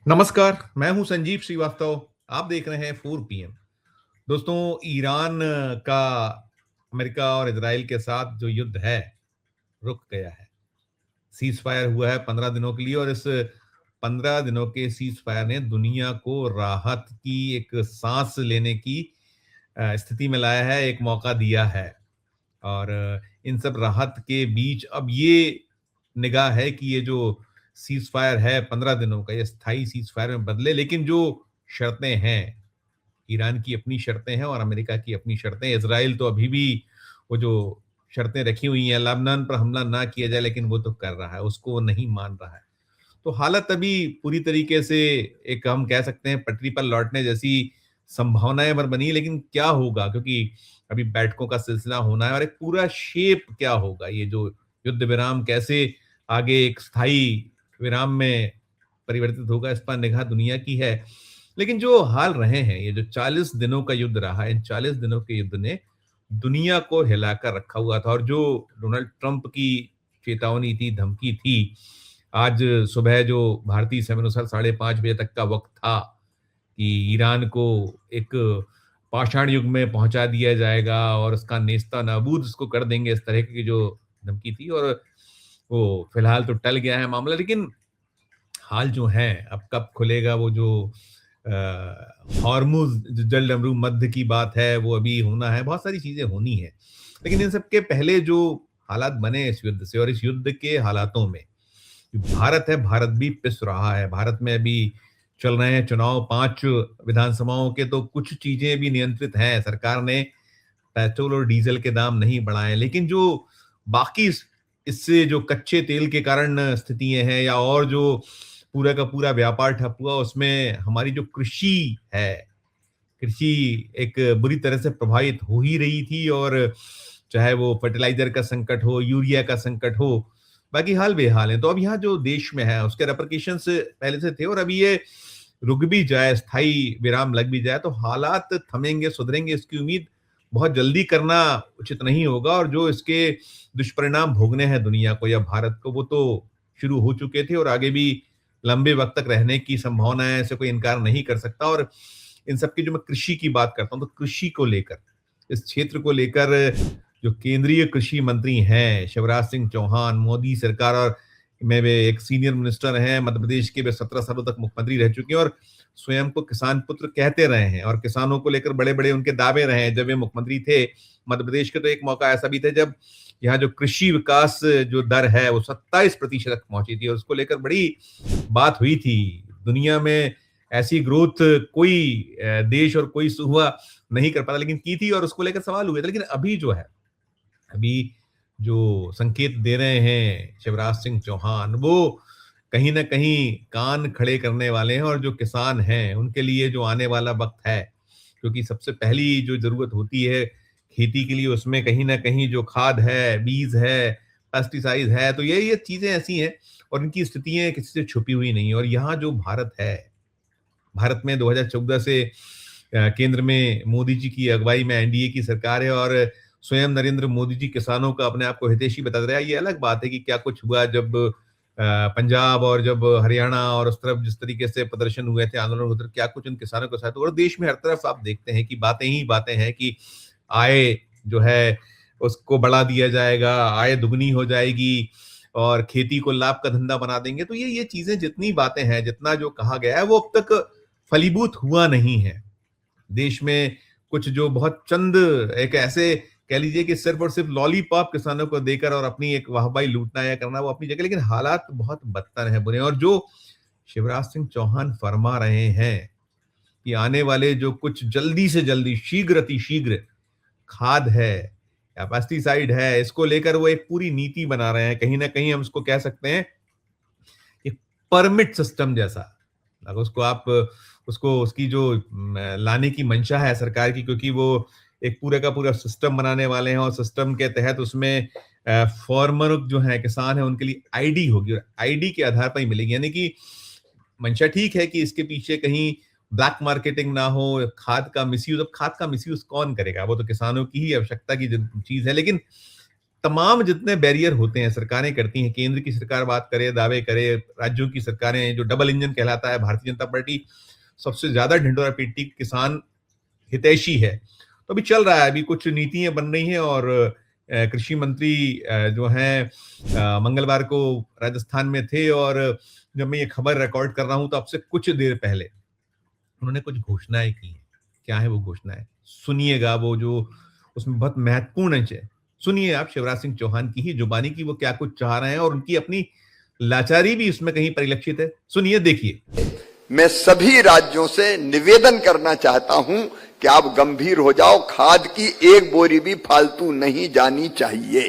नमस्कार, मैं हूं संजीव श्रीवास्तव। आप देख रहे हैं 4 PM। दोस्तों, ईरान का अमेरिका और इजराइल के साथ जो युद्ध है, रुक गया है। सीज़ फायर हुआ है 15 दिनों के लिए और इस 15 दिनों के सीज़ फायर ने दुनिया को राहत की एक सांस लेने की स्थिति में लाया है, एक मौका दिया है। और इन सब राहत के बीच अब ये निगाह है कि ये जो सीज़ फायर है 15 दिनों का, ये स्थायी सीज़ फायर में बदले। लेकिन जो शर्तें हैं, ईरान की अपनी शर्तें हैं और अमेरिका की अपनी शर्तें। इज़राइल तो अभी भी वो जो शर्तें रखी हुई हैं, लेबनान पर हमला ना किया जाए, लेकिन वो तो कर रहा है, उसको वो नहीं मान रहा है। तो हालत अभी पूरी तरीके से एक हम कह सकते हैं पटरी पर लौटने जैसी संभावनाएं बनी, लेकिन क्या होगा, क्योंकि अभी बैठकों का सिलसिला होना है और एक पूरा शेप क्या होगा, ये जो युद्ध विराम कैसे आगे एक स्थायी विराम में परिवर्तित होगा, इस पर निगाह दुनिया की है। लेकिन जो हाल रहे हैं, ये जो 40 दिनों का युद्ध रहा, इन 40 दिनों के युद्ध ने दुनिया को हिलाकर रखा हुआ था। और जो डोनाल्ड ट्रंप की चेतावनी थी, धमकी थी, आज सुबह जो भारतीय समय अनुसार 5:30 बजे तक का वक्त था कि ईरान को एक पाषाण युग में पहुंचा दिया जाएगा और उसका नेस्ता नाबूद उसको कर देंगे, इस तरह की जो धमकी थी। और वो फिलहाल तो टल गया है मामला, लेकिन हाल जो है, अब कब खुलेगा वो जो हॉर्मुज जल डमरू मध्य की बात है, वो अभी होना है, बहुत सारी चीजें होनी है। लेकिन इन सब के पहले जो हालात बने इस युद्ध से, और इस युद्ध के हालातों में भारत है, भारत भी पिस रहा है। भारत में अभी चल रहे हैं चुनाव, 5 विधानसभाओं के, तो कुछ चीजें भी नियंत्रित हैं। सरकार ने पेट्रोल और डीजल के दाम नहीं बढ़ाए, लेकिन जो बाकी इससे जो कच्चे तेल के कारण स्थितियां हैं, या और जो पूरा का पूरा व्यापार ठप हुआ, उसमें हमारी जो कृषि है, कृषि एक बुरी तरह से प्रभावित हो ही रही थी। और चाहे वो फर्टिलाइजर का संकट हो, यूरिया का संकट हो, बाकी हाल बेहाल है। तो अब यहाँ जो देश में है, उसके रेपरकेशंस पहले से थे, और अभी ये रुक भी जाए, स्थायी विराम लग भी जाए, तो हालात थमेंगे, सुधरेंगे, इसकी उम्मीद बहुत जल्दी करना उचित नहीं होगा। और जो इसके दुष्परिणाम भोगने हैं दुनिया को या भारत को, वो तो शुरू हो चुके थे और आगे भी लंबे वक्त तक रहने की संभावना है, ऐसे कोई इनकार नहीं कर सकता। और इन सब की जो मैं कृषि की बात करता हूँ, तो कृषि को लेकर, इस क्षेत्र को लेकर जो केंद्रीय कृषि मंत्री हैं शिवराज सिंह चौहान, मोदी सरकार, और में वे एक सीनियर मिनिस्टर हैं मध्य प्रदेश के, वे 17 सालों तक मुख्यमंत्री रह चुके हैं और स्वयं को किसान पुत्र कहते रहे हैं, और किसानों को लेकर बड़े बड़े उनके दावे रहे हैं। जब वे मुख्यमंत्री थे मध्य प्रदेश के, तो एक मौका ऐसा भी था जब यहाँ जो कृषि विकास जो दर है वो 27% तक पहुंची थी, और उसको लेकर बड़ी बात हुई थी। दुनिया में ऐसी ग्रोथ कोई देश और कोई सूबा नहीं कर पाता, लेकिन की थी, और उसको लेकर सवाल हुए थे। लेकिन अभी जो है, अभी जो संकेत दे रहे हैं शिवराज सिंह चौहान, वो कहीं न कहीं कान खड़े करने वाले हैं। और जो किसान हैं, उनके लिए जो आने वाला वक़्त है, क्योंकि सबसे पहली जो ज़रूरत होती है खेती के लिए, उसमें कहीं न कहीं जो खाद है, बीज है, पेस्टिसाइड है, तो ये चीज़ें ऐसी हैं और इनकी स्थितियाँ किसी से छुपी हुई नहीं है। और यहाँ जो भारत है, भारत में 2014 से केंद्र में मोदी जी की अगुवाई में एनडीए की सरकार है, और स्वयं नरेंद्र मोदी जी किसानों का अपने आप को हितैषी बता रहा है। ये अलग बात है कि क्या कुछ हुआ जब पंजाब और जब हरियाणा और उस तरफ जिस तरीके से प्रदर्शन हुए थे, आंदोलन उधर, क्या कुछ उन किसानों के साथ हुआ। और देश में हर तरफ आप देखते हैं कि बातें ही बातें हैं कि आय जो है उसको बढ़ा दिया जाएगा, आय दुगनी हो जाएगी और खेती को लाभ का धंधा बना देंगे। तो ये चीजें, जितनी बातें हैं, जितना जो कहा गया है, वो अब तक फलीभूत हुआ नहीं है। देश में कुछ जो बहुत चंद, एक ऐसे कह लीजिए कि सिर्फ और सिर्फ लॉलीपॉप किसानों को देकर और अपनी एक वाहवाही लूटना या करना, वो अपनी जगह, लेकिन हालात बहुत बदतर हैं, बुरे हैं। और जो शिवराज सिंह चौहान फरमा रहे हैं कि आने वाले जो कुछ जल्दी से जल्दी, शीघ्र अति शीघ्र खाद है या पेस्टिसाइड है, इसको लेकर वो एक पूरी नीति बना रहे हैं। कहीं ना कहीं हम उसको कह सकते हैं एक परमिट सिस्टम जैसा। अगर उसको आप, उसको उसकी जो लाने की मंशा है सरकार की, क्योंकि वो एक पूरे का पूरा सिस्टम बनाने वाले हैं, और सिस्टम के तहत उसमें फार्मर जो है, किसान है, उनके लिए आईडी होगी, और आईडी के आधार पर ही मिलेगी। यानी कि मंशा ठीक है कि इसके पीछे कहीं ब्लैक मार्केटिंग ना हो, खाद का मिसयूज। अब खाद का मिसयूज कौन करेगा, वो तो किसानों की ही आवश्यकता की चीज है। लेकिन तमाम जितने बैरियर होते हैं सरकारें करती हैं, केंद्र की सरकार बात करे, दावे करे, राज्यों की सरकारें, जो डबल इंजन कहलाता है, भारतीय जनता पार्टी सबसे ज्यादा ढिंढोरा पीटती किसान हितैषी है। तो अभी चल रहा है, अभी कुछ नीतियां बन रही हैं और कृषि मंत्री जो हैं मंगलवार को राजस्थान में थे और जब मैं ये खबर रिकॉर्ड कर रहा हूं तो अब से कुछ देर पहले उन्होंने कुछ घोषणाएं की हैं। क्या है वो घोषणाएं? सुनिएगा, वो जो उसमें बहुत महत्वपूर्ण अंश है। सुनिए आप शिवराज सिंह चौहान की ही जुबानी की वो क्या कुछ चाह रहे हैं और उनकी अपनी लाचारी भी इसमें कहीं परिलक्षित है। सुनिए, देखिए। मैं सभी राज्यों से निवेदन करना चाहता हूं कि आप गंभीर हो जाओ, खाद की एक बोरी भी फालतू नहीं जानी चाहिए,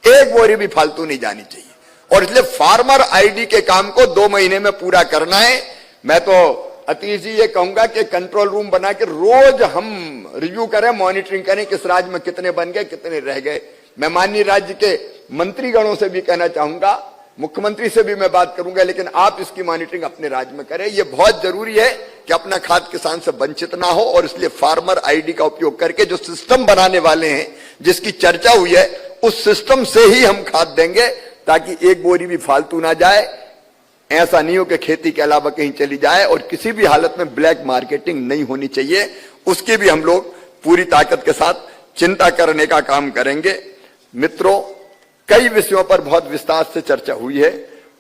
एक बोरी भी फालतू नहीं जानी चाहिए। और इसलिए फार्मर आईडी के काम को 2 महीने में पूरा करना है। मैं तो अतीश जी ये कहूंगा कि कंट्रोल रूम बना के रोज हम रिव्यू करें, मॉनिटरिंग करें, किस राज्य में कितने बन गए, कितने रह गए। मैं माननीय राज्य के मंत्रीगणों से भी कहना चाहूंगा, मुख्यमंत्री से भी मैं बात करूंगा, लेकिन आप इसकी मॉनिटरिंग अपने राज्य में करें। यह बहुत जरूरी है कि अपना खाद किसान से वंचित ना हो। और इसलिए फार्मर आईडी का उपयोग करके जो सिस्टम बनाने वाले हैं, जिसकी चर्चा हुई है, उस सिस्टम से ही हम खाद देंगे, ताकि एक बोरी भी फालतू ना जाए। ऐसा नहीं हो कि खेती के अलावा कहीं चली जाए, और किसी भी हालत में ब्लैक मार्केटिंग नहीं होनी चाहिए। उसकी भी हम लोग पूरी ताकत के साथ चिंता करने का काम करेंगे। मित्रों, कई विषयों पर बहुत विस्तार से चर्चा हुई है,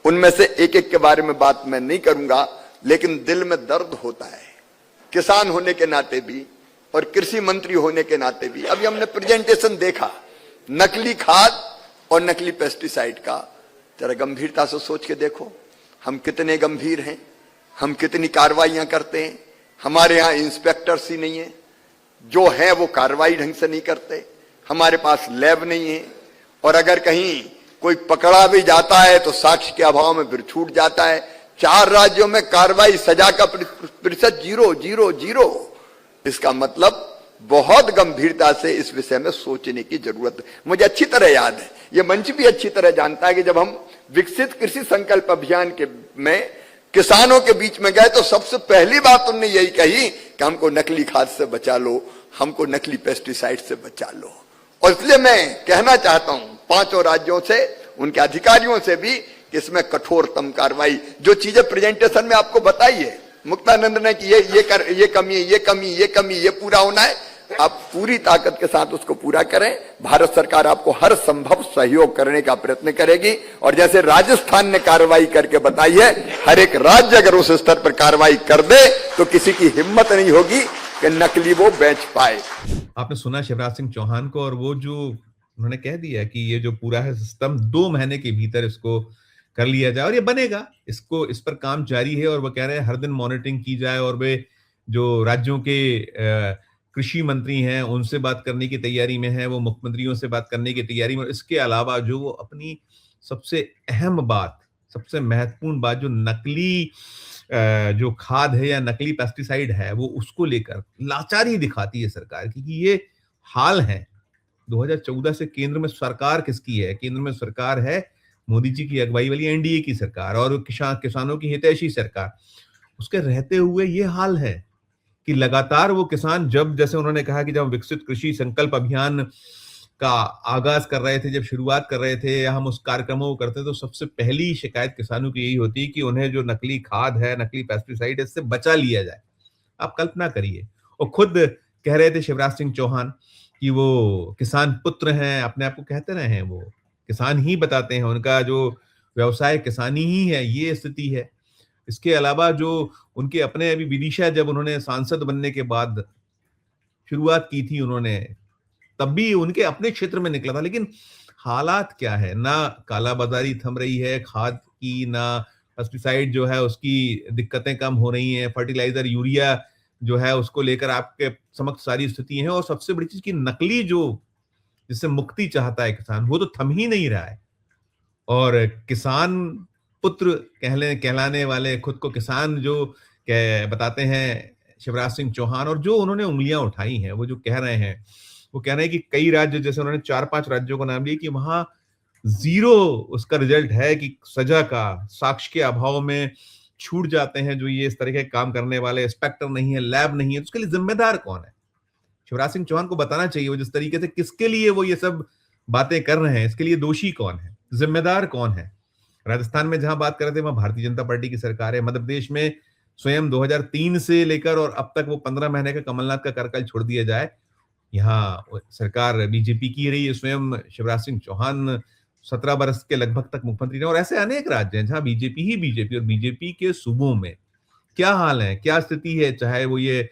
उनमें से एक एक के बारे में बात मैं नहीं करूंगा, लेकिन दिल में दर्द होता है किसान होने के नाते भी और कृषि मंत्री होने के नाते भी। अभी हमने प्रेजेंटेशन देखा नकली खाद और नकली पेस्टिसाइड का, जरा गंभीरता से सोच के देखो, हम कितने गंभीर हैं, हम कितनी कार्रवाइयां करते हैं। हमारे यहां इंस्पेक्टर्स ही नहीं है, जो है वो कार्रवाई ढंग से नहीं करते, हमारे पास लैब नहीं है, और अगर कहीं कोई पकड़ा भी जाता है तो साक्ष्य के अभाव में फिर छूट जाता है। 4 राज्यों में कार्रवाई, सजा का प्रतिशत 0। इसका मतलब बहुत गंभीरता से इस विषय में सोचने की जरूरत है। मुझे अच्छी तरह याद है, यह मंच भी अच्छी तरह जानता है कि जब हम विकसित कृषि संकल्प अभियान के में किसानों के बीच में गए तो सबसे पहली बात उन्होंने यही कही कि हमको नकली खाद से बचा लो, हमको नकली पेस्टिसाइड से बचा लो। और इसलिए मैं कहना चाहता हूं 5 राज्यों से, उनके अधिकारियों से भी, कि इसमें कठोरतम कार्रवाई, जो चीजें प्रेजेंटेशन में आपको बताई है मुक्तानंद ने कि ये कमी, ये पूरा होना है, आप पूरी ताकत के साथ उसको पूरा करें। भारत सरकार आपको हर संभव सहयोग करने का प्रयत्न करेगी। और जैसे राजस्थान ने कार्रवाई करके बताई है, हर एक राज्य अगर उस स्तर पर कार्रवाई कर दे तो किसी की हिम्मत नहीं होगी कि नकली वो बेच पाए। आपने सुना शिवराज सिंह चौहान को, और वो जो उन्होंने कह दिया कि ये जो पूरा है सिस्टम 2 महीने के भीतर इसको कर लिया जाए और ये बनेगा, इसको इस पर काम जारी है। और वो कह रहे हैं हर दिन मॉनिटरिंग की जाए, और वे जो राज्यों के कृषि मंत्री हैं उनसे बात करने की तैयारी में है, वो मुख्यमंत्रियों से बात करने की तैयारी में। इसके अलावा जो वो अपनी सबसे अहम बात, सबसे महत्वपूर्ण बात, जो नकली जो खाद है या नकली पेस्टिसाइड है, वो उसको लेकर लाचारी दिखाती है सरकार की कि ये हाल है। 2014 से केंद्र में सरकार किसकी है? केंद्र में सरकार है मोदी जी की अगुवाई वाली एनडीए की सरकार और किसानों की हितैषी सरकार। उसके रहते हुए ये हाल है कि लगातार वो किसान, जब जैसे उन्होंने कहा कि जब विकसित कृषि संकल्प अभियान का आगाज कर रहे थे, जब शुरुआत कर रहे थे या हम उस कार्यक्रमों को करते, तो सबसे पहली शिकायत किसानों की यही होती है कि उन्हें जो नकली खाद है, नकली पेस्टिसाइड, इससे बचा लिया जाए। आप कल्पना करिए। और खुद कह रहे थे शिवराज सिंह चौहान कि वो किसान पुत्र हैं, अपने आप को कहते रहे हैं, वो किसान ही बताते हैं, उनका जो व्यवसाय किसानी ही है, ये स्थिति है। इसके अलावा जो उनके अपने अभी विदिशा, जब उन्होंने सांसद बनने के बाद शुरुआत की थी उन्होंने, तब भी उनके अपने क्षेत्र में निकला था। लेकिन हालात क्या है, ना कालाबाजारी थम रही है खाद की, ना पेस्टिसाइड जो है उसकी दिक्कतें कम हो रही हैं, फर्टिलाइजर यूरिया जो है उसको लेकर आपके समक्ष सारी स्थिति है। और सबसे बड़ी चीज की नकली जो जिससे मुक्ति चाहता है किसान, वो तो थम ही नहीं रहा है। और किसान पुत्र कहलाने वाले, खुद को किसान जो बताते हैं शिवराज सिंह चौहान, और जो उन्होंने उंगलियां उठाई हैं, वो जो कह रहे हैं, वो कह रहे हैं कि कई राज्य, जैसे उन्होंने 4-5 राज्यों का नाम लिया, कि वहां 0 उसका रिजल्ट है कि सजा का, साक्ष्य के अभाव में छूट जाते हैं जो ये इस तरह के काम करने वाले। इंस्पेक्टर नहीं है, लैब नहीं है, तो उसके लिए जिम्मेदार कौन है? शिवराज सिंह चौहान को बताना चाहिए वो जिस तरीके से, किसके लिए वो ये सब बातें कर रहे हैं, इसके लिए दोषी कौन है, जिम्मेदार कौन है? राजस्थान में जहां बात कर रहे थे वहां भारतीय जनता पार्टी की सरकार है। मध्य प्रदेश में स्वयं 2003 से लेकर और अब तक वो 15 महीने का कमलनाथ का कार्यकाल छोड़ दिया जाए, यहाँ सरकार बीजेपी की रही है। स्वयं शिवराज सिंह चौहान 17 वर्ष के लगभग तक मुख्यमंत्री रहे और ऐसे अनेक राज्य हैं जहां बीजेपी ही बीजेपी, और बीजेपी के सूबों में क्या हाल है, क्या स्थिति है, चाहे वो ये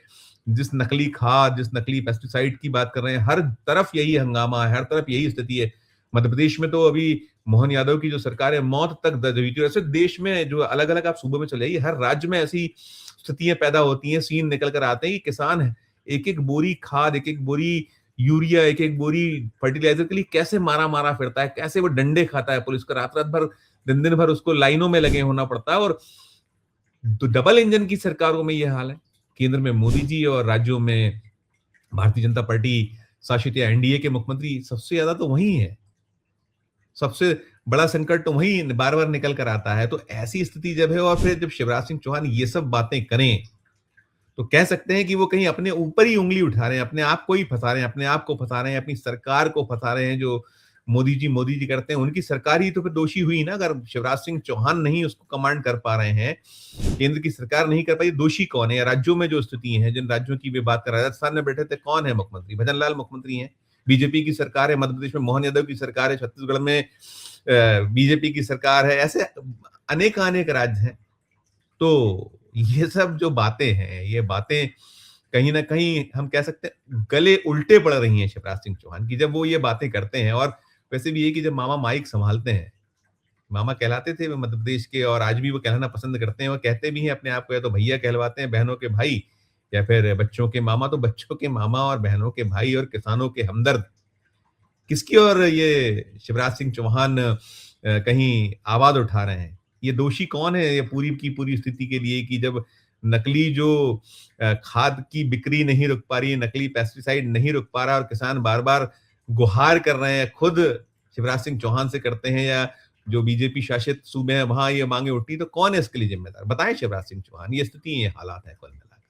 जिस नकली खाद, जिस नकली पेस्टिसाइड की बात कर रहे हैं, हर तरफ यही हंगामा है, हर तरफ यही स्थिति है। मध्य प्रदेश में तो अभी मोहन यादव की जो सरकार है, मौत तक दर्ज हुई थी। ऐसे देश में जो अलग अलग आप सूबों में चले जाइए, हर राज्य में ऐसी स्थितियां पैदा होती हैं, सीन निकल कर आते हैं कि किसान एक एक बोरी खाद, एक एक बोरी यूरिया, एक एक बोरी फर्टिलाइजर के लिए कैसे मारा मारा फिरता है, कैसे वो डंडे खाता है पुलिस का, रात रात भर, दिन दिन भर उसको लाइनों में लगे होना पड़ता है। और तो डबल इंजन की सरकारों में यह हाल है, केंद्र में मोदी जी और राज्यों में भारतीय जनता पार्टी शासित या एनडीए के मुख्यमंत्री, सबसे ज्यादा तो वही है, सबसे बड़ा संकट तो वही बार बार निकल कर आता है। तो ऐसी स्थिति जब है और फिर जब शिवराज सिंह चौहान ये सब बातें करें, तो कह सकते हैं कि वो कहीं अपने ऊपर ही उंगली उठा रहे हैं, अपने आप को ही फंसा रहे हैं, अपने आप को फंसा रहे हैं, अपनी सरकार को फंसा रहे हैं। जो मोदी जी करते हैं, उनकी सरकार ही तो फिर दोषी हुई ना। अगर शिवराज सिंह चौहान नहीं उसको कमांड कर पा रहे हैं, केंद्र की सरकार नहीं कर पाई, दोषी कौन है? राज्यों में जो स्थिति है, जिन राज्यों की वे बात कर रहे हैं, राजस्थान में बैठे थे, कौन है मुख्यमंत्री? भजन लाल मुख्यमंत्री हैं, बीजेपी की सरकार है। मध्य प्रदेश में मोहन यादव की सरकार है, छत्तीसगढ़ में बीजेपी की सरकार है। ऐसे अनेक अनेक राज्य हैं। तो ये सब जो बातें हैं, ये बातें कहीं ना कहीं हम कह सकते हैं गले उल्टे पड़ रही हैं शिवराज सिंह चौहान की, जब वो ये बातें करते हैं। और वैसे भी ये कि जब मामा माइक संभालते हैं, मामा कहलाते थे वे मध्य प्रदेश के, और आज भी वो कहलाना पसंद करते हैं। वो कहते भी हैं अपने आप को, या तो भैया कहलवाते हैं, बहनों के भाई, या फिर बच्चों के मामा। तो बच्चों के मामा और बहनों के भाई और किसानों के हमदर्द, किसकी ओर ये शिवराज सिंह चौहान कहीं आवाज उठा रहे हैं? ये दोषी कौन है ये पूरी की पूरी स्थिति के लिए, कि जब नकली जो खाद की बिक्री नहीं रुक पा रही है, नकली पेस्टिसाइड नहीं रुक पा रहा, और किसान बार बार गुहार कर रहे हैं, खुद शिवराज सिंह चौहान से करते हैं, या जो बीजेपी शासित सूबे हैं वहां ये मांगे उठती, तो कौन है इसके लिए जिम्मेदार? बताएं शिवराज सिंह चौहान। ये स्थिति, ये हालात है कुल मिलाकर।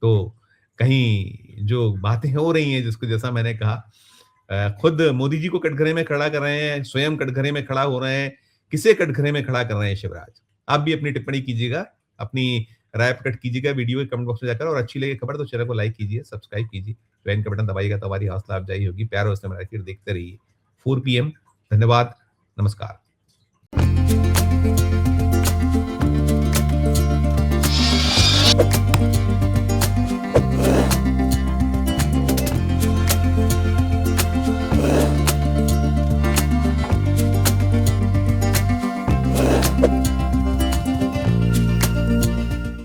तो कहीं जो बातें हो रही हैं, जिसको जैसा मैंने कहा, खुद मोदी जी को कटघरे में खड़ा कर रहे हैं, स्वयं कटघरे में खड़ा हो रहे हैं। किसे कटघरे में खड़ा कर रहे हैं शिवराज? आप भी अपनी टिप्पणी कीजिएगा, अपनी राय प्रकट कीजिएगा वीडियो के कमेंट बॉक्स में जाकर। और अच्छी लगे खबर तो चैनल को लाइक कीजिए, सब्सक्राइब कीजिए, ज्वाइन का बटन दबाइएगा तो हमारी हौसला अफजाई होगी। प्यार और देखते रहिए 4 PM। धन्यवाद, नमस्कार।